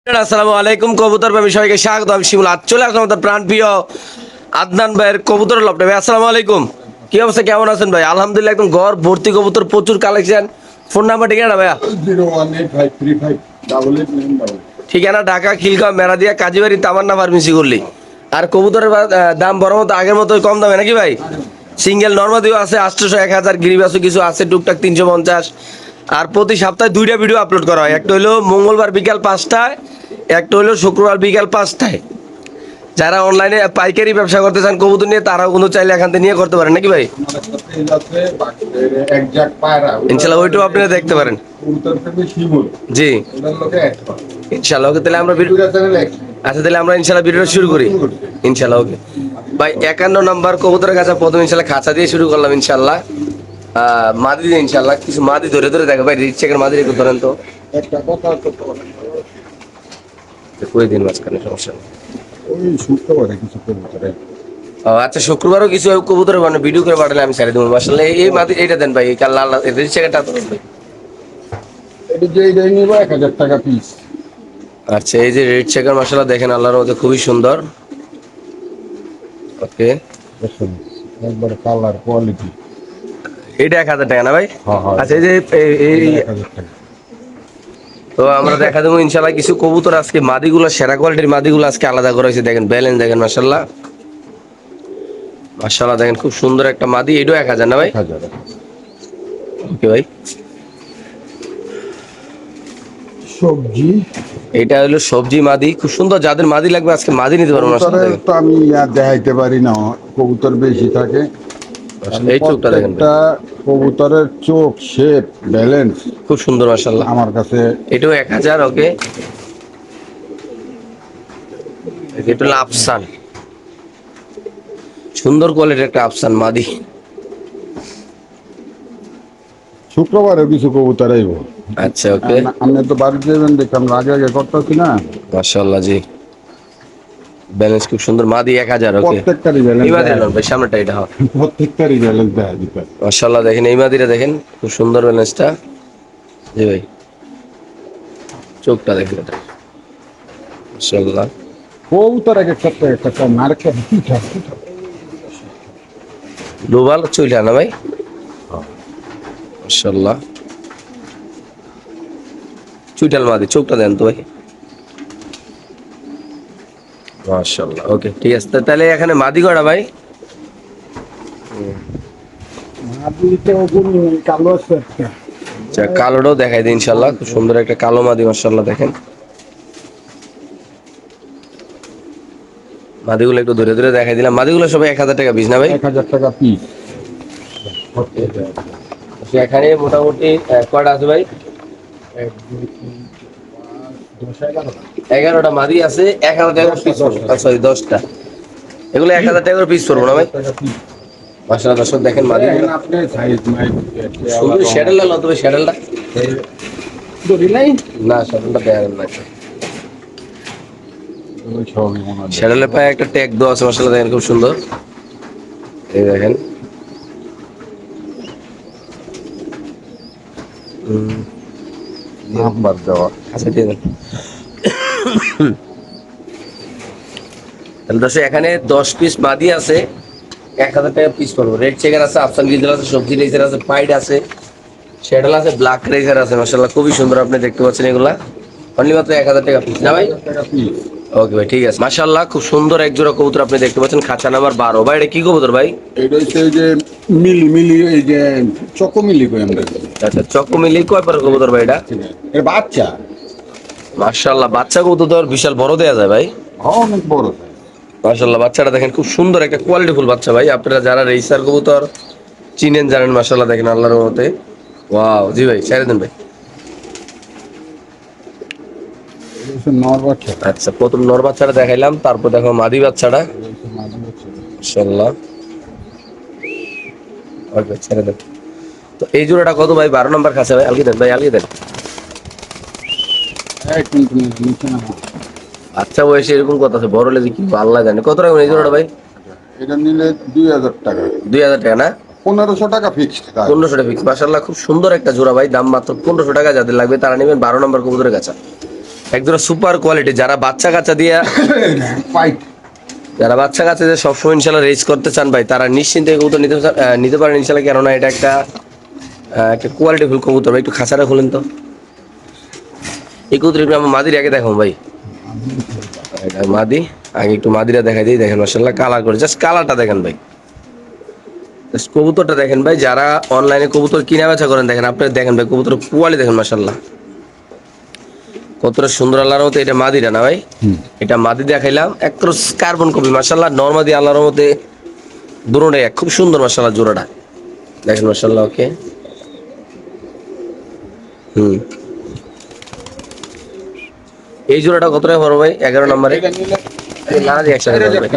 আসসালামু আলাইকুম কবুতর প্রেমী সবাইকে স্বাগত। আমি শিমুল। আজ চলে আসলাম আমাদের প্রাণ প্রিয় আদনান ভাইয়ের কবুতর লফটে। ভাই আসসালামু আলাইকুম, কি অবস্থা, কেমন আছেন ভাই? আলহামদুলিল্লাহ, একদম ঘর ভর্তি কবুতর, প্রচুর কালেকশন। ফোন নাম্বার ঠিকানা ভাইয়া? 018535888 ঠিকানা ঢাকা খিলগাঁও মেরাদিয়া কাজীবাড়ি তামান্না ফার্মেসি করলি। আর কবুতরের দাম বড় মতো আগের মতো কম দামে নাকি ভাই? সিঙ্গেল নর্মাদিও আছে 800 1000, গিরিবাসও কিছু আছে টুকটাক 350। আর প্রতি সপ্তাহে দুইটা ভিডিও আপলোড করা হয়, একটা হলো মঙ্গলবার বিকাল 5টায়, একটা হলো শুক্রবার বিকাল 5টায়। যারা অনলাইনে পাইকারি ব্যবসা করতে চান কবুতর নিয়ে, তারাও কিন্তু চাইলে এখান থেকে নিয়ে করতে পারেন নাকি ভাই? আমাদের সাথে এই আছে বাকিদের একজাক্ট পায়রা ইনশাল্লাহ ওইটাও আপনারা দেখতে পারেন। কবুতর থেকে শিমুল জি ওটার লোকে এক পায়। ইনশাল্লাহ। ওকে, তাহলে আমরা দুইটা চ্যানেল এক আচ্ছা, তাহলে আমরা ইনশাল্লাহ ভিডিওটা শুরু করি ইনশাল্লাহ। ওকে ভাই, 51 নম্বর কবুতরের কাছে প্রথম ইনশাল্লাহ খাঁচা দিয়ে শুরু করলাম ইনশাল্লাহ। মাদি দিয়ে ইনশাল্লাহ কিছু মাদি ধরে ধরে দেখো ভাই। রিচ চেকের মাদি একটু ধরেন তো, একটা কথা করতে পারেন। কই দিন মাঝখানে সমস্যা নেই। ওই শুক্রবারে কিছু কবুতরে ও আচ্ছা, শুক্রবারও কিছু কবুতরের মানে ভিডিও করে পাঠালে আমি ছেড়ে দেবো মাসাল্লাহ। এই মাদি এইটা দেন ভাই, এই কাল লাল রিচ চেকেরটা ধরেন ভাই। এটা যে এইটাই নিবো 1000 টাকা পিস। আচ্ছা, এই যে রেড চেকার মাসাল্লাহ দেখেন, আল্লাহর মধ্যে খুবই সুন্দর। ওকে, দেখুন একবার কালার কোয়ালিটি। এইটা 1000 টাকা না ভাই? হ্যাঁ, হ্যাঁ। আচ্ছা, এই যে এই 1000 টাকা। তো আমরা দেখা দেবো ইনশাল্লাহ কিছু কবুতর। আজকে মাদিগুলো সেরা কোয়ালিটির মাদিগুলো আজকে আলাদা করা হয়েছে। দেখেন ব্যালেন্স দেখেন মাসাল্লাহ মাসাল্লাহ, দেখেন খুব সুন্দর একটা মাদি। এটাও 1000 না ভাই? 1000 ওকে ভাই, সবজি এটা হলো সবজি মাদি, খুব সুন্দর। যাদের মাদি লাগবে আজকে মাদি নিতে পারবো মাসাল্লাহ। কবুতরের দেখেন তো আমি দেখাইতে পারি না, কবুতর বেশি থাকে। মাশাআল্লাহ, এই চোখটা দেখেন ভাই, প্রত্যেকটা কবুতরের চোখ শেপ ব্যালেন্স খুব সুন্দর মাসাল্লাহ। আমার কাছে। এটাও 1000। ওকে, এটা হলো আফসান, সুন্দর কোয়ালিটির একটা আফসান মাদি। শুক্রবারে কিছু কবুতর আইব। আচ্ছা ওকে, আপনি তো বাড়িতে যাবেন দেখলাম, আগে আগে করতেছি না। মাশাআল্লাহ জি, ব্যালেন্স খুব সুন্দর মাদি 1000। ওকে, প্রত্যেকটারই এই ব্যালেন্স মাদি ভাই, সামনেটা এটা হয় প্রত্যেকটারই ব্যালেন্স দেখা দিতে হবে। মাশাআল্লাহ। দেখেন এই মাদিটা দেখেন, খুব সুন্দর ব্যালেন্সটা। জি ভাই, চোখটা দেখেন এটা মাশাআল্লাহ। কবুতর এক একটা থেকে একটা কম, আরেকটা পিঠা পিঠা। গ্লোবাল চইলা না ভাই? মাশাআল্লাহ, চুইটাল মাদি, চোখটা দেন তো ভাই। মাশাআল্লাহ। ওকে ঠিক আছে, তাহলে এখানে মাদি করা ভাই? মাদিতে ওগুলো কালো আছে একটা। আচ্ছা, কালোটাও দেখাই দিই ইনশাআল্লাহ। খুব সুন্দর একটা কালো মাদি মাশাআল্লাহ। দেখেন মাদিগুলো একটু ধরে ধরে দেখাই দিলাম। মাদিগুলো সবাই 1000 টাকা পিস না ভাই? 1000 টাকা পিস। আচ্ছা, এখানে মোটামুটি কয়টা আছে ভাই? 1 2 3 4 5 10 11। 11টা মাদি আছে, 1000 টাকা পিস পড়বে। সরি 10টা, এগুলো 1000 টাকা করে পিস পড়বো না ভাই? মাশাআল্লাহ দর্শক দেখেন মাদিগুলো আপনি সাইজ মাইজ শুধু শ্যাডেলটা লো, তবে শ্যাডেলটা দড়ি নাই। না, শ্যাডেলটা দেখার না। ওই সবই মনে হয়। শ্যাডেলের পায়ে একটা ট্যাগ দেওয়া আছে মাশাআল্লাহ, দেখেন খুব সুন্দর। এই দেখেন নাম্বার দেওয়া। আচ্ছা দিয়ে দেন। তাহলে দর্শক এখানে 10 পিস মাদি আছে, 1000 টাকা পিস পড়বো। রেড চেকার আছে, আফসান গিজার আছে, সবজি রেজার আছে, পাইড আছে, শ্যাডেল আছে, ব্ল্যাক রেজার আছে মাশাআল্লাহ, খুবই সুন্দর। আপনি দেখতে পাচ্ছেন এগুলা অনলি মাত্র 1000 টাকা পিস না ভাই? 1000 টাকা পিস। ওকে ভাই ঠিক আছে মাশাআল্লাহ, খুব সুন্দর এক জোড়া কবুতর আপনি দেখতে পাচ্ছেন। খাঁচা নাম্বার 12। ভাই এটা কি কবুতর ভাই? এটা হচ্ছে এই যে মিলি মিলি, এই যে চকো মিলি কই আমরা। আচ্ছা, চকো মিলি কয় পার কবুতর ভাই এটা? এর বাচ্চা মাশাআল্লাহ, বাচ্চা কবুতর তো বিশাল বড় দেয়া যায় ভাই। অনেক বড়। মাশাআল্লাহ, বাচ্চাটা দেখেন খুব সুন্দর একটা কোয়ালিটিফুল বাচ্চা ভাই। আপনারা যারা রেসার কবুতর চিনেন জানেন মাশাআল্লাহ। দেখেন আল্লাহর রহমতে, ওয়াও। জি ভাই ছেড়ে দেন ভাই। নর বাচ্চা। আচ্ছা, প্রথম নর বাচ্চাটা দেখাইলাম, তারপর দেখো মাদি বাচ্চাটা মাশাআল্লাহ। ওকে ছেড়ে দেন। তো এই জোড়াটা কত ভাই? 12 নম্বর কাছে ভাই, আলগি দেন ভাই, আলগি দেন। আচ্ছা বয়সে এরকম কথা আছে, বড় লেগে কি আল্লাহ জানে। কত টাকা এই জোড়াটা ভাই? এটা নিলে 2000 টাকা। 2000 টাকা না? 1500 টাকা ফিক্সড। 1500 টাকা ফিক্স। মাশাআল্লাহ, খুব সুন্দর একটা জোড়া ভাই, দাম মাত্র 1500 টাকা। যাদের লাগবে তারা নেবেন 12 নম্বর কবুতরের কাছে। একদম সুপার কোয়ালিটি, যারা বাচ্চা কাচ্চা দিয়া ফাইট যারা বাচ্চা কাচ্চা দিয়ে সবসময় ইনশাল্লাহ রেস করতে চান ভাই, তারা নিশ্চিন্তে কবুতর নিতে পারেন ইনশাল্লাহ। কেননা এটা একটা কোয়ালিটিফুল কবুতর ভাই। একটু খাঁচাটা খুলেন তো, এই কবুতর একটু আমার মাদির আগে দেখো ভাই। এটা মাদি, আগে একটু মাদিরা দেখাই দিই। দেখেন মাশাআল্লাহ কালার করে, জাস্ট কালারটা দেখেন ভাই, জাস্ট কবুতরটা দেখেন ভাই। যারা অনলাইনে কবুতর কিনা বেচা করেন দেখেন, আপনারা দেখেন ভাই কবুতর কোয়ালিটি দেখেন মাশাআল্লাহ কতটা সুন্দর। আল্লাহর মতে এটা মাদিরা না ভাই, এটা মাদি দেখাইলাম একটু কার্বন কপি মাশাআল্লাহ। নরমাদি আল্লাহর মতে দুটোটাই খুব সুন্দর মাশাআল্লাহ জোড়াটা দেখেন মাশাআল্লাহ। ওকে এই জোড়াটা কত টাকা পড়বে ভাই? 11 নম্বরে এটা নিলে না দিয়ে একসাথে পড়বে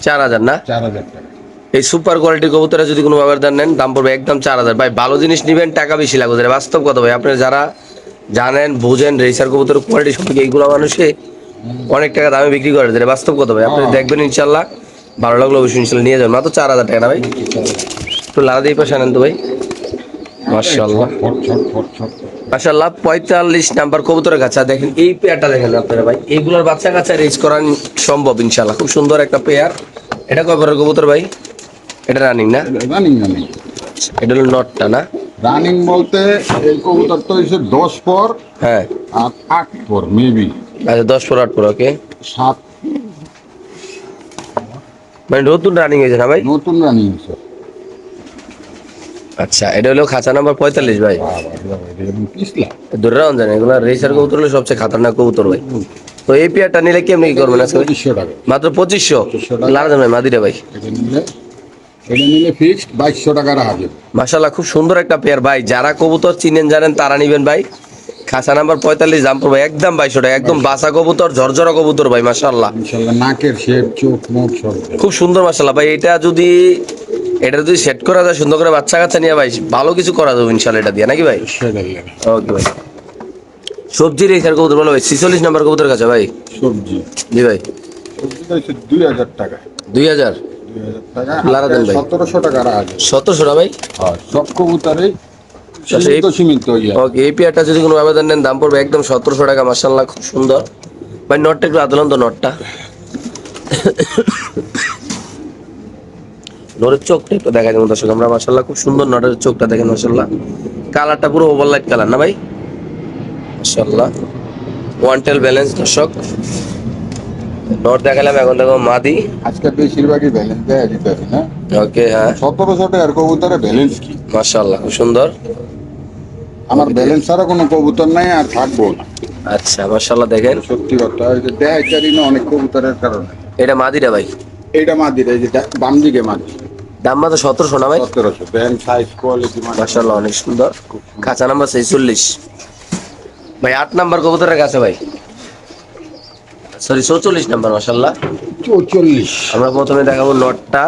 4000 না? 4000 টাকা। এই সুপার কোয়ালিটি কবুতরে যদি কোনো ব্যবহার নেন দাম পড়বে একদম 4000 ভাই। ভালো জিনিস নিবেন, টাকা বেশি লাগবে, বাস্তব কথা ভাই। আপনারা যারা জানেন বুঝেন রেসার কবুতরের কোয়ালিটি সম্পর্কে, এইগুলো মানুষে অনেক টাকা দামে বিক্রি করে, যেটা বাস্তব কথা ভাই। আপনি দেখবেন ইনশাল্লাহ ভালো লাগলো, অবশ্যই ইনশাল্লাহ নিয়ে যাবেন। মাত্র 4000 টাকা না ভাই? একটু লাদা দিয়ে পাশে আনেন তো ভাই। মাশাআল্লাহ ছট ছট ছট ছট। মাশাআল্লাহ 45 নাম্বার কবুতরের কাছে দেখেন এই পেয়ারটা দেখেন আপনারা ভাই। এইগুলোর বাচ্চা কাচ্চা রেস করা সম্ভব ইনশাআল্লাহ, খুব সুন্দর একটা পেয়ার। এটা কয় পরের কবুতর ভাই? এটা রানিং না? রানিং রানিং এটা হলো নটটা না? রানিং বলতে এই কবুতর তো হচ্ছে 10 পর হ্যাঁ আর 8 পর মেবি আচ্ছা, 10 পর 8 পর। ওকে 7 মানে নতুন রানিং হয়েছে না ভাই? নতুন রানিং স্যার। আচ্ছা, এটা হলো খাঁচা নাম্বার 45 ভাই। পিছলা ধরে রাখুন জানেন এগুলো রেসার কবুতর হলো সবচেয়ে খাতারনাক কবুতর ভাই। তো এই পেয়ারটা নিলে কেমনি কি করবেন আজকে? 2500 টাকা। মাত্র 2500 টাকা। লাগাবেন ভাই মাদিরা ভাই। এটা নিলে ফিক্সড 2200 টাকা রাখা যাবে। মাশাআল্লাহ খুব সুন্দর একটা পেয়ার ভাই। যারা কবুতর চিনেন জানেন তারা নিবেন ভাই। খাঁচা নাম্বার 45 দাম পড়বে একদম 2200 টাকা। একদম বাসা কবুতর, ঝরঝরা কবুতর ভাই মাশাআল্লাহ। ইনশাআল্লাহ নাকের শেপ চোখ মুখ সব খুব সুন্দর মাশাআল্লাহ ভাই। এটা যদি সেট করা যায় সুন্দর করে বাচ্চা কাচ্চা নিয়ে ভাই, ভালো কিছু করা যাবে ইনশাআল্লাহ এটা দিয়ে, নাকি ভাই? সেটাই ওকে ভাই। সবজি রেসার কবুতর বলো ভাই 46 নাম্বার কবুতর কাছে ভাই। সবজি জি ভাই। সবজিটা হচ্ছে 2000 টাকা। 2000 2000 টাকা লারা দেন ভাই। 1700 টাকা রাখা যাবে। 1700 না ভাই? আর সব কবুতরে আচ্ছা, সীমিত ইয়ে। ওকে এই পেয়ারটা যদি কোনো আবেদন নেন দাম পড়বে একদম 1700 টাকা মাশাআল্লাহ খুব সুন্দর ভাই। নটটা একটু আদলান তো, নটটা নরের চোখটা একটু দেখা যায় দর্শক আমরা মাশাআল্লাহ খুব সুন্দর নরের চোখটা দেখেন মাশাআল্লাহ। কালারটা পুরো ওভারলাইট কালার না ভাই? মাশাআল্লাহ ওয়ান টেল ব্যালেন্স দর্শক। নট দেখালাম, এখন দেখো মাদি। আজকে বেশিরভাগই ব্যালেন্স দেয় দিতেছে না। ওকে হ্যাঁ 1700 টাকার কবুতরে ব্যালেন্স কি? মাশাআল্লাহ খুব সুন্দর। আমার ব্যালেন্স ছাড়া কোনো কবুতর নাই আর থাকবো না। আচ্ছা মাশাআল্লাহ দেখেন সত্যি কথা ওই যে দেয় চারি না অনেক কবুতরের কারণে। এটা মাদিরা ভাই। এইটা মাদির এই যে বাম দিকে মাদি দাম মাত্র 1700 না ভাই? 1700 ব্যান্ড সাইজ কোয়ালিটি মাশাআল্লাহ অনেক সুন্দর। খাঁচা নাম্বার 46 ভাই। 8 নাম্বার কবুতরের কাছে ভাই, সরি 44 নাম্বার মাশাআল্লাহ। 44 আমরা প্রথমে দেখাবো নটটা।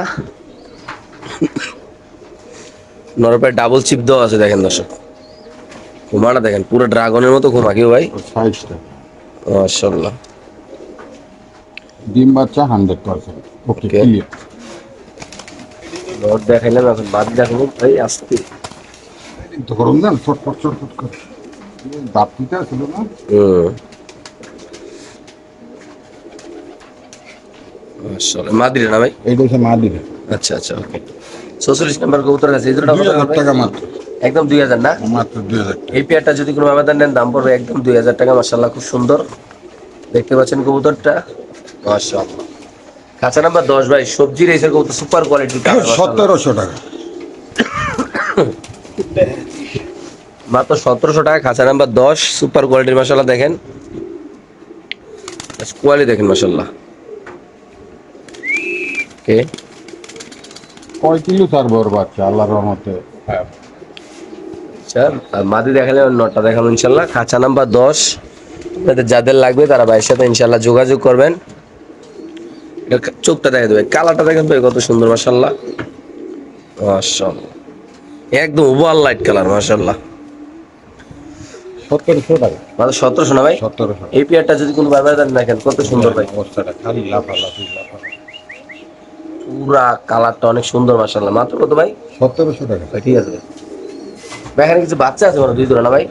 নরপে ডাবল চিপ দেওয়া আছে দেখেন দর্শক। ঘুমাটা দেখেন পুরো ড্রাগনের মতো ঘুমা কেউ ভাই সাইজটা মাশাআল্লাহ। ডিম বাচ্চা 100%। ওকে Okay. ক্লিয়ার। নট দেখাইলাম, এখন বাদ দেখাবো ভাই আস্তে। ধরুন না ছটফট ছটফট করে দাঁতটা ছিল না। মাশাআল্লাহ মাদিরা না ভাই? এইটা হচ্ছে মাদির। আচ্ছা আচ্ছা ওকে 46 নাম্বার কবুতর আছে। এই দুটো 2000 টাকা মাত্র। একদম 2000 না? মাত্র 2000 টাকা। এই পেয়ারটা যদি কোনো আবেদন নেন দাম পড়বে একদম 2000 টাকা মাশাআল্লাহ খুব সুন্দর। দেখতে পাচ্ছেন কবুতরটা মাশাআল্লাহ। কাঁচা নাম্বার 10 ভাই। সবজি রেসের কবুতর সুপার কোয়ালিটি 1700 টাকা। মাত্র 1700 টাকা। খাঁচা নাম্বার 10 সুপার কোয়ালিটির মাশাআল্লাহ দেখেন কোয়ালিটি দেখেন মাশাআল্লাহ। ওকে 5 কিলো তার বড় বাচ্চা আল্লাহর রহমতে। আচ্ছা আর মাদি দেখালে নটটা দেখাবো ইনশাআল্লাহ। খাঁচা নাম্বার 10 আপনাদের যাদের লাগবে তারা ভাইয়ের সাথে ইনশাআল্লাহ যোগাযোগ করবেন। এটা চোখটা দেখা দেবে, কালারটা দেখেন ভাই কত সুন্দর মাশাআল্লাহ মাশাআল্লাহ। একদম ওভার লাইট কালার মাশাআল্লাহ। 1700 টাকা। মাত্র 1700 না ভাই? 1700। এই পেয়ারটা যদি কোনো ভাই দেন দেখেন কত সুন্দর ভাই। অবস্থাটা খালি লাফালাফি। পুরা কালারটা অনেক সুন্দর মাশাআল্লাহ। মাত্র কত ভাই? 1700 টাকা। ভাই ঠিক আছে ভাই। ভাই এখানে কিছু বাচ্চা আছে মানে দুই জোড়া না ভাই?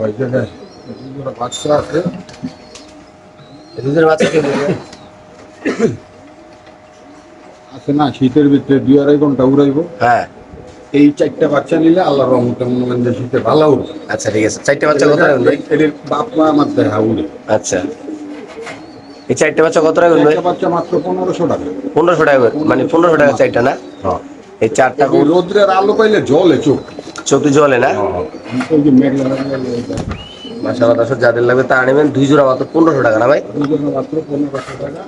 ওই জায়গায় দুজোড়া বাচ্চা আছে। দুধের বাচ্চা কে বলবে? আছে না, শীতের ভিতরে 2-2.5 ঘন্টা উড়াইবো। হ্যাঁ এই 4টা বাচ্চা নিলে আল্লাহর রহমতে মনে করেন যে শীতে ভালো উড়বে। আচ্ছা ঠিক আছে, 4টে বাচ্চা কত রাখবেন ভাই? এদের বাপ মা আমার দেখা উড়ে। আচ্ছা, এই 4টে বাচ্চা কত রাখবেন ভাই? 4টা বাচ্চা মাত্র 1500 টাকা। 1500 টাকা করে, মানে 1500 টাকা 4টা না? হ্যাঁ, এই 4টা এই রোদ্রের আলো পাইলে জলে চোখ। চোখে জ্বলে না? ওই যে মেঘলা মেঘলা এইটা। মাশাআল্লাহ দর্শক, যাদের লাগবে তারা নেবেন। 2 জোড়া মাত্র 1500 টাকা না ভাই? দুজোড়া মাত্র 1500 টাকা।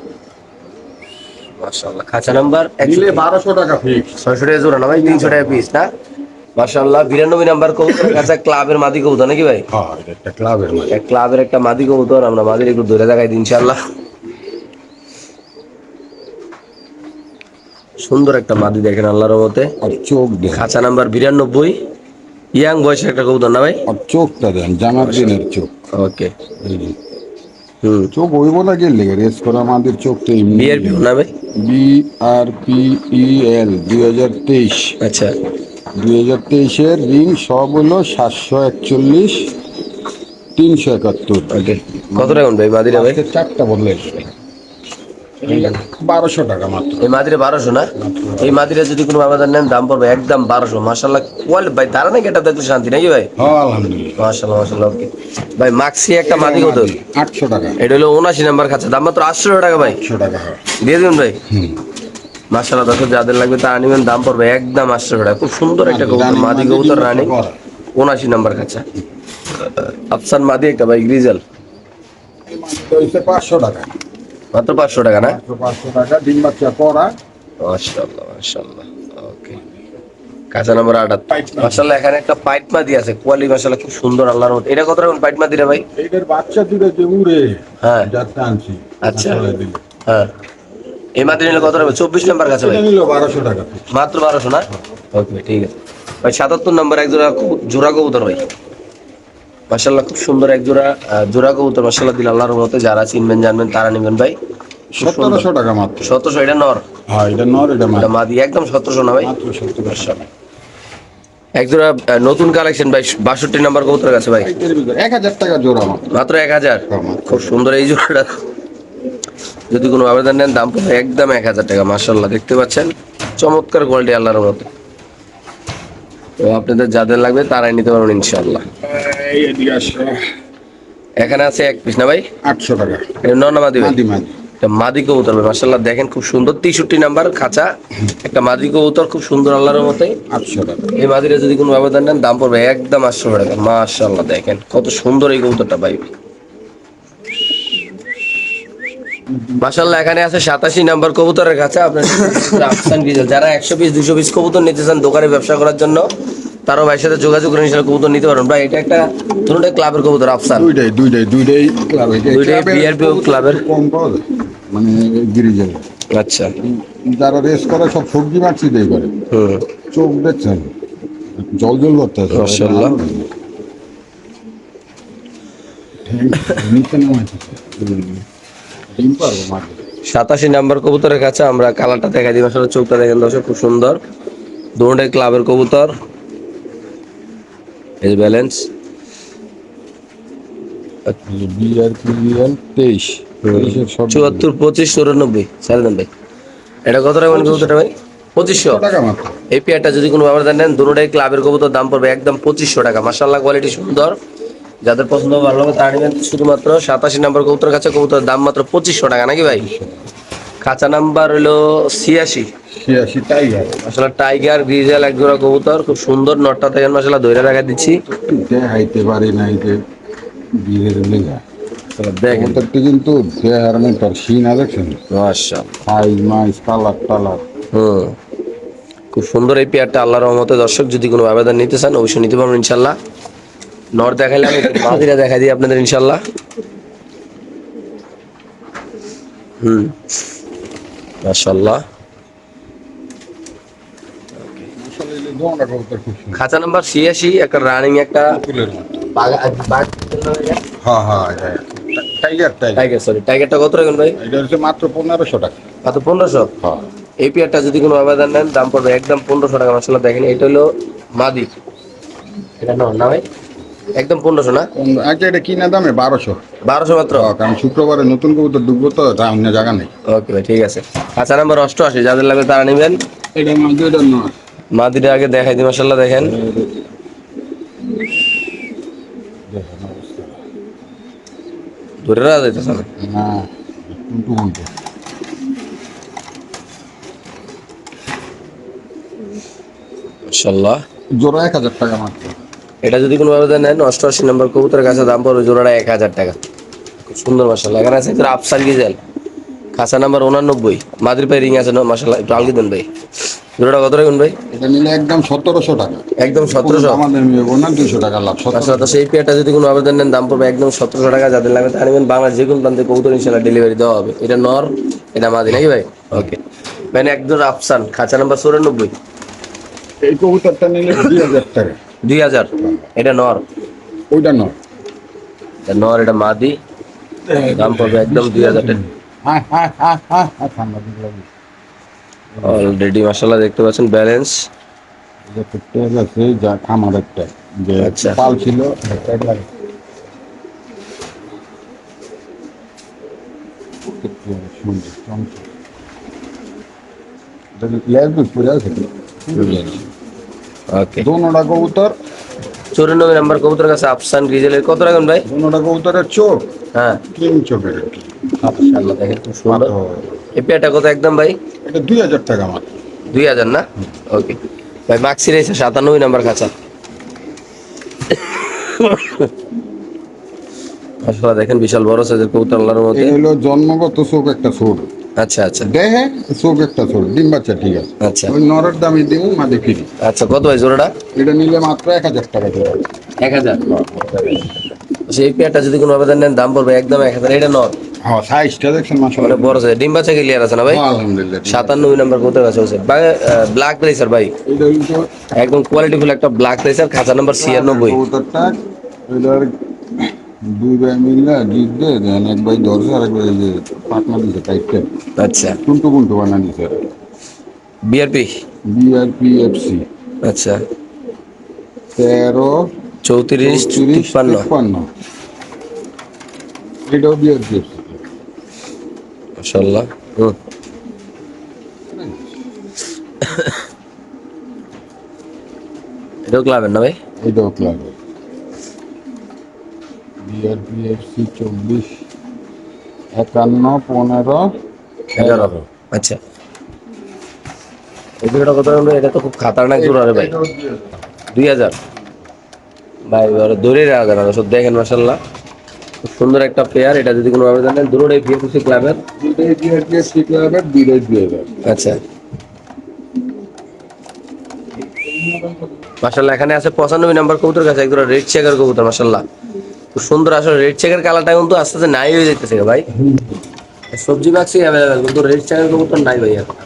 মাশাআল্লাহ, খাঁচা নাম্বার নিলে 1200 টাকা ফিক্স। 600 টাকা জোড়া না ভাই? 300 টাকা পিস না? মাশাআল্লাহ, 92 নাম্বার কবুতর, খাঁচা ক্লাবের মাদি কবুতর নাকি ভাই? হ্যাঁ, এটা একটা ক্লাবের মাল। এক ক্লাবের একটা মাদি কবুতর, আমরা মাদির একটু ধরে দেখাই দিই ইনশাআল্লাহ। সুন্দর একটা মাদি দেখেন আল্লাহর রহমতে। আর চোখ দেন, খাঁচা নাম্বার 92, ইয়াং বয়সের একটা কবুতর না ভাই? আর চোখটা দেন, জামার দিনের চোখ। ওকে। এই যে হুম, চোখ হইব না গেলে রেস করা আমাদের চোখটা বিআরপি না ভাই? BRPEL 2023। আচ্ছা 2023-এর রিং সব হলো 741, 371। ওকে, কত রাখুন ভাই মাদিরা ভাই? আজকে 4টা বদলে 1200 টাকা মাত্র। এই মাদিরা 1200 না? এই মাদিরা যদি কোনো আবেদন নেন দাম পড়বে একদম 1200। মাশাআল্লাহ, কোয়ালিটি ভাই তারা নাকি এটা দেখতে শান্তি নাকি ভাই? হ্যাঁ, আলহামদুলিল্লাহ। মাশাআল্লাহ মাশাআল্লাহ। ওকে ভাই, মাক্সি একটা মাদি কত? 800 টাকা। এটা হলো 79 নাম্বার খাঁচা, দাম মাত্র 800 টাকা ভাই। 800 টাকা, হ্যাঁ। দিয়ে দিন ভাই। মাশাআল্লাহ দর্শক, যাদের লাগবে তারা নেবেন, দাম পড়বে একদম 800 টাকা। খুব সুন্দর একটা কবুতর, মাদি কবুতর, রানী, 79 নাম্বার খাঁচা। আফসান মাদি একটা ভাই, গ্রিজেল, এই মাছটা হইছে 500 টাকা। মাত্র 500 টাকা না? মাত্র 500 টাকা, ডিম বাচ্চা করা। মাশাআল্লাহ মাশাআল্লাহ। ওকে, কাঁচা নাম্বার 78। মাশাআল্লাহ, এখানে একটা পাইট মাদি আছে, কোয়ালিটি মাশাআল্লাহ খুব সুন্দর আল্লাহর রহমতে। এটা কত রাখুন পাইট মাদিরা ভাই? এইটার বাচ্চা দুটো যে উড়ে, হ্যাঁ যাতে আনছি। আচ্ছা আসলে দিল। হ্যাঁ, এই মাদি নিলে কত রাখবে? 24 নাম্বার কাছে ভাই, এটা নিল 1200 টাকা। মাত্র 1200 না? ওকে ঠিক আছে ভাই। 77 নাম্বার এক জোড়া জোড়া কবুতর ভাই, মাশাআল্লাহ খুব সুন্দর এক জোড়া জোড়া কবুতর মাশাআল্লাহ, দিল আল্লাহর রহমতে। যারা চিনবেন জানবেন তারা নেবেন ভাই। 1700 টাকা মাত্র। 1700, এটা নর, হ্যাঁ, এটা নর, এটা এটা মাদি, একদম 1700 না ভাই? মাত্র 1700 টাকা। এক জোড়া নতুন কালেকশন ভাই, 62 নাম্বার কবুতর কাছে ভাই, এর ভিতরে 1000 টাকা জোড়া মাত্র। মাত্র 1000। হ্যাঁ, মাত্র। খুব সুন্দর এই জোড়াটা, যদি কোনো আবেদন নেন দাম পড়বে একদম 1000 টাকা। মাশাআল্লাহ, দেখতে পাচ্ছেন চমৎকার কোয়ালিটি আল্লাহর মতো। তো আপনাদের যাদের লাগবে তারাই নিতে পারবেন ইনশাআল্লাহ। এই এদিকে আসো। এখানে আছে এক পিস না ভাই? 800 টাকা। এটা নর না মাদি ভাই? মাদি মাদি। এটা মাদি কবুতর ভাই, মাশাআল্লাহ দেখেন খুব সুন্দর। 63 নাম্বার খাঁচা একটা মাদি কবুতর, খুব সুন্দর আল্লাহর মতে। 800 টাকা। এই মাদিরা যদি কোনো আবেদন নেন দাম পড়বে একদম 800 টাকা। মাশাআল্লাহ দেখেন কত সুন্দর এই কবুতরটা ভাই। মাশাআল্লাহ, এখানে আছে 87 নাম্বার কবুতরের কাছে আপনার আফসান গ্রিজেল। যারা 100 পিস 200 পিস কবুতর নিতে চান দোকানে ব্যবসা করার জন্য, তারাও ভাইয়ের সাথে যোগাযোগ করে ইনশাআল্লাহ কবুতর নিতে পারবেন ভাই। এটা একটা দুটোটাই ক্লাবের কবুতর আফসান, দুইটাই ক্লাবে। দুইটাই বিআরপিও ক্লাবের। কম পাওয়া যায়, মানে গিরিজেল। আচ্ছা যারা রেস করে সব সবজি মাছি দিয়ে করে। হুম, চোখ দেখছেন জল জল করতে আছে। মাশাআল্লাহ। নিচে নামাইছে। ডিম পারবো মাঠে। 87 নাম্বার কবুতরের কাছে আমরা কালারটা দেখাই দিই। আসলে চোখটা দেখেন দর্শক, খুব সুন্দর। দুটোটাই ক্লাবের কবুতর, এই ব্যালেন্স। BRPL 23 সব 74 25 94 ছেড়ে দেন ভাই। এটা কত টাকা কবুতরটা ভাই? 2500 টাকা মাত্র। এই পেয়ারটা যদি কোনো ব্যবধান নেন, দুটোটাই ক্লাবের কবুতর, দাম পড়বে একদম 2500 টাকা। মাশাআল্লাহ, কোয়ালিটি সুন্দর, যাদের পছন্দ হবে ভালো হবে তারা নেবেন। শুধুমাত্র 87 নাম্বার কবুতর কাছে কবুতরের দাম মাত্র 2500 টাকা নাকি ভাই? খাঁচা নাম্বার হলো 86 টাইগার। মাশাআল্লাহ, টাইগার গ্রিজেল এক জোড়া কবুতর, খুব সুন্দর। নটটা থেকে মাশাআল্লাহ ধরে রাখা দিচ্ছি। দেখাইতে পারি না, এই যে বিয়ের লেগা দেখেন কবুতরটি কিন্তু দেহার তার সিনা দেখছেন, মাশাআল্লাহ। সাইজ মাইজ কালার টালার। হুম, খুব সুন্দর এই পেয়ারটা আল্লাহর রহমতে। দর্শক যদি কোনো আবেদন নিতে চান অবশ্যই নিতে পারবেন ইনশাআল্লাহ। নর দেখাইলে আমি মাদিরা দেখাই দিই আপনাদের ইনশাআল্লাহ। হুম, মাশাআল্লাহ। খাঁচা নাম্বার 86 একটা রানিং একটা টাইগার, সরি টাইগারটা কত রাখবেন ভাই? এটা হচ্ছে মাত্র 1500 টাকা। মাত্র 1500। হ্যাঁ, এই পেয়ারটা যদি কোনো আবেদন নেন দাম পড়বে একদম 1500 টাকা। মাশাআল্লাহ দেখেন, এটা হলো মাদি, এটা নর না ভাই? একদম 1500 না? আচ্ছা এটা কিনা দামে 1200। 1200 মাত্র? কারণ শুক্রবারে নতুন কবুতর ঢুকবো তো অন্য জায়গা নেই। ওকে ভাই, ঠিক আছে। খাঁচা নাম্বার 88, যাদের লাগবে তারা নেবেন। এটা মাঝে এটা নয়। মাদিটা আগে দেখাই দিই, মাশাআল্লাহ দেখেন। দেখেন অবস্থা। ধরে রাখা যাইতেছে না। না টুনটু টুনটু। মাশাআল্লাহ। জোড়া 1000 টাকা মাত্র। এটা যদি কোনো ভাবে নেন 88 নম্বর কবুতরের কাছে দাম পড়বে জোড়াটা 1000 টাকা। খুব সুন্দর মাশাআল্লাহ। এখানে আছে একটা আফসান গিজেল, খাঁচা নাম্বার 89, মাদির পায়ে রিং আছে না মাশাআল্লাহ। একটু আলগি দেন ভাই। জোড়াটা কত রাখবেন ভাই? এটা নিলে একদম 1700 টাকা। একদম 1700? আমাদের নেবো না, 200 টাকা লাভ। মাশাআল্লাহ। তো সেই পেয়ারটা যদি কোনো আবেদন নেন দাম পড়বে একদম 1700 টাকা। যাদের লাগবে তারা নেবেন। বাংলার যে কোনো প্রান্তে কবুতর ইনশাআল্লাহ ডেলিভারি দেওয়া হবে। এটা নর, এটা মাদি নাকি ভাই? ওকে। মানে একদম আফসান, খাঁচা নাম্বার 94। এই কবুতরটা নিলে 2000 টাকা। 2000? এটা নর? ওইটা নয়। এটা নর, এটা মাদি। দাম পড়বে একদম 2000 টাকা। হ্যাঁ হ্যাঁ হ্যাঁ হ্যাঁ হ্যাঁ, ঠান্ডা দিন লাগে। অলরেডি মাশাআল্লাহ দেখতে পাচ্ছেন ব্যালেন্স। এটা তো ট্যাগ আছে, যা আমার একটা যে আচ্ছা। পাল ছিল ট্যাগ লাগে। সুন্দর চমৎকার। এটা লেজ পুরো আছে। ওকে। দোনোটা কবুতর, 94 নাম্বার কবুতরের কাছে আফসান গ্রিজেলের কত রাখবেন ভাই? দোনোটা কবুতরের চোখ হ্যাঁ। তিন চোখের আর কি। মাশাআল্লাহ দেখেন খুব সুন্দর। মাত্র এই পেয়ারটা কত একদম ভাই? এটা 2000 টাকা মাত্র। 2000 না? ওকে ভাই। মাক্সি রয়েছে 97 নাম্বার খাঁচা। মাশাআল্লাহ দেখেন বিশাল বড় সাইজের কবুতর আল্লাহর মধ্যে। এই হলো জন্মগত চোখ একটা ছোট। আচ্ছা আচ্ছা দেহে চোখ একটা ছোট, ডিম বাচ্চা ঠিক আছে। আচ্ছা ওই নরের দামই দিব, মাদি ফ্রি। আচ্ছা। কত ভাই জোড়াটা? এটা নিলে মাত্র 1000 টাকা জোড়া। 1000? সেই পেয়ারটা যদি কোনো আবেদন নেন দাম পড়বে একদম 1000। এটা নর? হ্যাঁ সাইজটা দেখছেন মাশাআল্লাহ। অনেক বড় সাইজ। ডিম বাচ্চা ক্লিয়ার আছে না ভাই? হ্যাঁ, আলহামদুলিল্লাহ। 97 নাম্বার কবুতর কাছে আছে ভাই। ব্ল্যাক রেসার ভাই, এটা হলো একদম কোয়ালিটিফুল একটা ব্ল্যাক রেসার, খাঁচা নাম্বার 96। কবুতরটা এটার দুই ভাই মিললে জিত দে দেন, এক ভাই ধরছে আর এক ভাই এই যে পাটনা দিছে টাইপটা। আচ্ছা। টুনটু কুন্টু বানা দিছে। বিআরপি? বিআরপিএফসি আচ্ছা। 13 34 34 53। 53। এটাও বিআরপিএফসি। মাশাআল্লাহ। এটাও ক্লাবের না ভাই? এটাও ক্লাব বিআরপিএফসি 24 51 15 11। আচ্ছা। এই জোড়াটা কত রাখবেন? এটা তো খুব খাতারনাক জোড়া রে ভাই। 2000 ভাই? ওরা দৌড়ে রাখা যায় না সব। দেখেন মাশাআল্লাহ খুব সুন্দর একটা পেয়ার। এটা যদি কোনো আবেদন নেন দুটোই বিএফসি ক্লাবের। দুইটাই বিআরপিএফসি ক্লাবের, দুইটাই 2000। আচ্ছা। মাশাআল্লাহ এখানে আছে 95 নাম্বার কবুতর কাছে একদম রেড চেকার কবুতর মাশাআল্লাহ খুব সুন্দর। আসলে রেড চেকার কালারটা কিন্তু আস্তে আস্তে নাই হয়ে যাইতেছে ভাই। সবজি বাক্সি অ্যাভেলেবেল কিন্তু রেড চেকার কবুতর নাই ভাই এখন।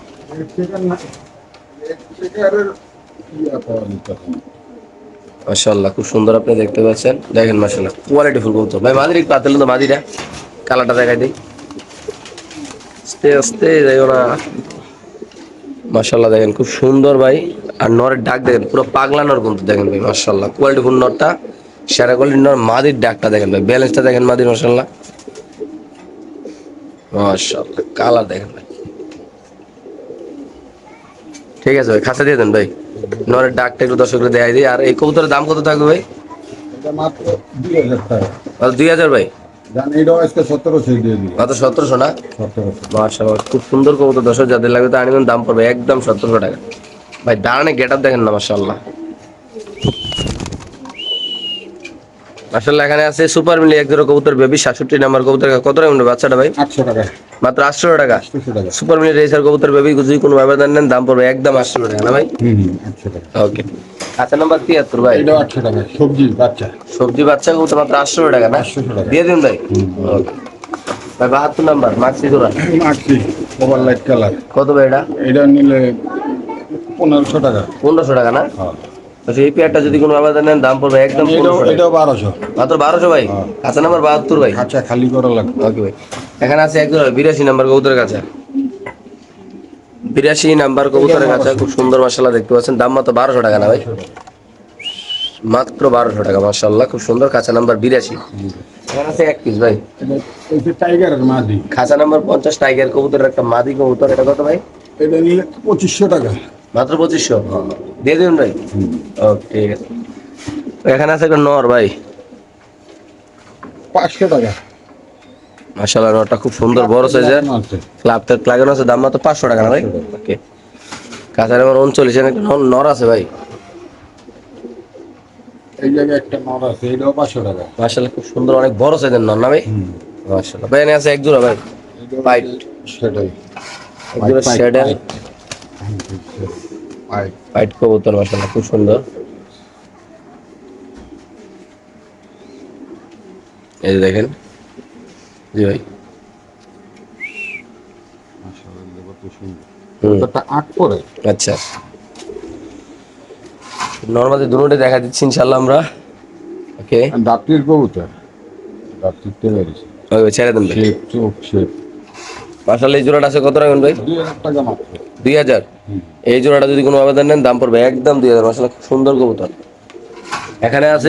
মাশাআল্লাহ খুব সুন্দর আপনি দেখতে পাচ্ছেন। দেখেন মাশাআল্লাহ কোয়ালিটি ফুল কবুতর ভাই। মাদির একটু আতেল তো, মাদিটা কালারটা দেখাই দিই। আস্তে আস্তে যাইও না। মাশাআল্লাহ দেখেন খুব সুন্দর ভাই। আর নরের ডাক দেখেন পুরো পাগলা নর কিন্তু দেখেন ভাই মাশাআল্লাহ কোয়ালিটি ফুল নরটা, সেরা কোয়ালিটির নর। মাদির ডাকটা দেখেন ভাই, ব্যালেন্সটা দেখেন মাদির মাশাআল্লাহ। মাশাআল্লাহ কালার দেখেন ভাই। ঠিক আছে ভাই, খাঁচা দিয়ে দেন ভাই। নরের ডাকটা একটু দর্শকরা দেখাই দিই। আর এই কবুতরের দাম কত থাকবে ভাই? এটা মাত্র 2000 টাকা। 2000 ভাই? জানি এটাও আজকে 1700 দিয়ে দিই। মাত্র 1700 না? 1700। মাশাআল্লাহ খুব সুন্দর কবুতর। দর্শক যাদের লাগবে তা আনিবেন, দাম পড়বে একদম 1700 টাকা ভাই। দাঁড়ানে গেট আপ দেখেন না মাশাআল্লাহ। মাশাআল্লাহ এখানে আছে সুপার মিলি এক জোড়া কবুতর বেবি 67 নাম্বার কবুতর। কত টাকা বাচ্চাটা ভাই? 800 টাকা। মাত্র 800 টাকা? 800 টাকা। সুপার মিলি রেসার কবুতর বেবি যদি কোনো ব্যবধান নেন দাম পড়বে একদম 800 টাকা না ভাই? 800 টাকা। ওকে। আচ্ছা নাম্বার 73 ভাই? এটাও 800 টাকা। সবজি বাচ্চা। সবজি বাচ্চা কবুতর মাত্র 800 টাকা না? 800 টাকা। দিয়ে দিন ভাই। ওকে ভাই। 72 নাম্বার মাক্সি জোড়া মাক্সি ওভার লাইট কালার। কত ভাই এটা? এটা নিলে 1500 টাকা। 1500 টাকা না? হ্যাঁ। আচ্ছা এই পেয়ারটা যদি কোনো ব্যবধান নেন দাম পড়বে একদম 1500 টাকা। এটাও 1200। মাত্র 1200 ভাই? হ্যাঁ। আচ্ছা নাম্বার 72 ভাই? আচ্ছা খালি করা লাগবে। ওকে ভাই। এখানে আছে একজন 82 নাম্বার কবুতরের কাছে। 82 নাম্বার কবুতরের কাছে খুব সুন্দর মাশাআল্লাহ দেখতে পাচ্ছেন। দাম মাত্র 1200 টাকা না ভাই? মাত্র 1200 টাকা, মাশাআল্লাহ, খুব সুন্দর। খাঁচা নাম্বার 82। এখানে আছে এক পিস ভাই, এটা টাইগারের মাদি। খাঁচা নাম্বার 50 টাইগার কবুতরের একটা মাদি কবুতর। এটা কত ভাই? এটা নিলে 2500 টাকা। মাত্র 2500 দিয়ে দিন ভাই। ওকে, ঠিক আছে। এখানে আছে একটা নর ভাই, 500 টাকা। মাশাআল্লাহ, নরটা খুব সুন্দর, বড় সাইজের। ক্লাব লাগানো আছে, দাম মাত্র 500 টাকা না ভাই? ওকে। খাঁচা নাম্বার 39 এর একটা নর আছে ভাই, এই জায়গায় একটা নর আছে, এটাও 500 টাকা। মাশাআল্লাহ, খুব সুন্দর, অনেক বড় সাইজের নর না ভাই? মাশাআল্লাহ ভাই, এখানে আছে এক জোড়া ভাই, পাইট, সেটাই। এক জোড়া শ্যাডেল পাইট। পাইট কবুতর, মাশাআল্লাহ, খুব সুন্দর। এই যে দেখেন, জি ভাই। মাশাআল্লাহ, কত সুন্দর। হুম, একটা আট পরে। আচ্ছা, নরমালি দুটোই দেখা দিচ্ছি ইনশাআল্লাহ আমরা। ওকে, দাঁতির কবুতর, দাঁতির তেলারিছে। ওই ছেড়ে দেন ভাই। শেপ, চোখ শেপ। মাশাআল্লাহ, এই জোড়াটা আছে কত রাখবেন ভাই? 2000 টাকা মাত্র। 2000। এই জোড়াটা যদি কোনো আবেদন নেন, দাম পড়বে একদম 2000। মাশাআল্লাহ, খুব সুন্দর কবুতর। এখানে আছে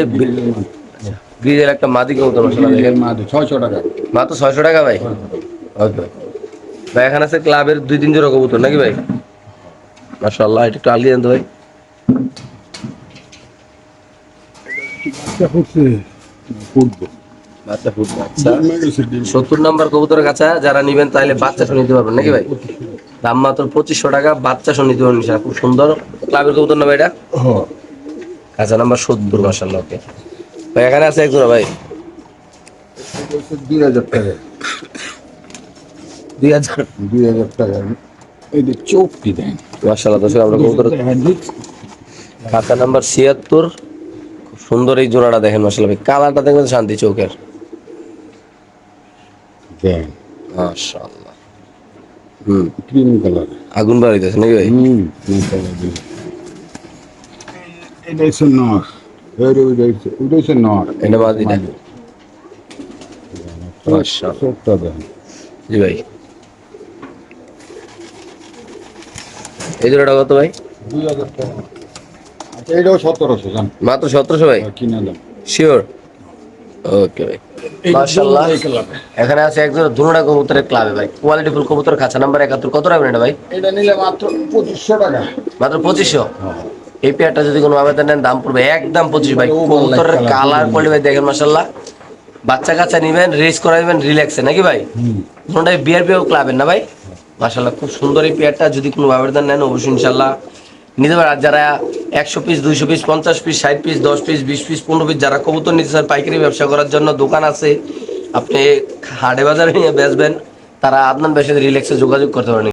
গ্রিজের একটা মাদি কবুতর, মাশাআল্লাহ দেখেন, মাদি 600 টাকা। মাত্র 600 টাকা ভাই। ওকে ভাই, এখানে আছে ক্লাবের 2-3 জোড়া কবুতর নাকি ভাই? মাশাআল্লাহ, এটা একটু আলিয়ে দেন তো ভাই। বাচ্চা হচ্ছে ফুটবল। বাচ্চা ফুটবে, আচ্ছা। 70 নাম্বার কবুতরের কাছে যারা নিবেন তাহলে বাচ্চা শুনে নিতে পারবেন নাকি ভাই? দাম মাত্র 2500 টাকা, বাচ্চা শুনে নিতে পারবেন ইনশাআল্লাহ। খুব সুন্দর ক্লাবের কবুতর না ভাই এটা? হ্যাঁ। কাঁচা নাম্বার 70, মাশাআল্লাহ। ওকে ভাই, এখানে আছে এক জোড়া ভাই, 2000 টাকা। 2000। 2000 টাকা। এই যে চোখ কি দেন। মাশাআল্লাহ, দর্শক আমরা কবুতর খাতা নাম্বার 76, খুব সুন্দর এই জোড়াটা দেখেন, মাশাআল্লাহ ভাই, কালারটা দেখবেন শান্তি চোখের, দেন। মাশাআল্লাহ। হুম, ক্রিম কালার। আগুন বাড়িতেছে নাকি ভাই? ক্রিম কালার দিয়ে। এটা হচ্ছে নর। ওইটা হচ্ছে নর। এটা মাদিটা। মাশাআল্লাহ, চোখটা দেন। জি ভাই। এই জোড়াটা কত ভাই? 2000 টাকা। আচ্ছা, এটাও 1700 জান। মাত্র 1700 ভাই? কিনে দাম। শিওর? ওকে ভাই, মাশাআল্লাহ। এখানে আছে এক জোড়া দুনোটা কবুতরের ক্লাবে ভাই, কোয়ালিটি ফুল কবুতর, খাঁচা নাম্বার 71। কত রাখবেন এটা ভাই? এটা নিলে মাত্র 2500 টাকা। মাত্র 2500। এই পেয়ারটা যদি কোনো আবেদন নেন, দাম পড়বে একদম 25 ভাই। কবুতরের কালার কোয়ালিটি ভাই দেখেন, মাশাআল্লাহ। বাচ্চা কাচ্চা নিবেন, রেস করাইবেন রিল্যাক্সে নাকি ভাই? দুটোটাই বিআরপিও ক্লাবের না ভাই? মাশাআল্লাহ, খুব সুন্দর এই পেয়ারটা। যদি কোনো আবেদন নেন অবশ্যই ইনশাআল্লাহ নিতে পারেন। আর যারা 100 piece, 200 piece, 50 piece, 60 piece, 10 piece, 20 piece, 15 piece যারা কবুতর নিতে চান, পাইকারি ব্যবসা করার জন্য দোকান আছে, আপনি হাটে বাজারে নিয়ে বেচবেন, তারা আদনান ভাইয়ের সাথে রিল্যাক্সে যোগাযোগ করতে পারেন।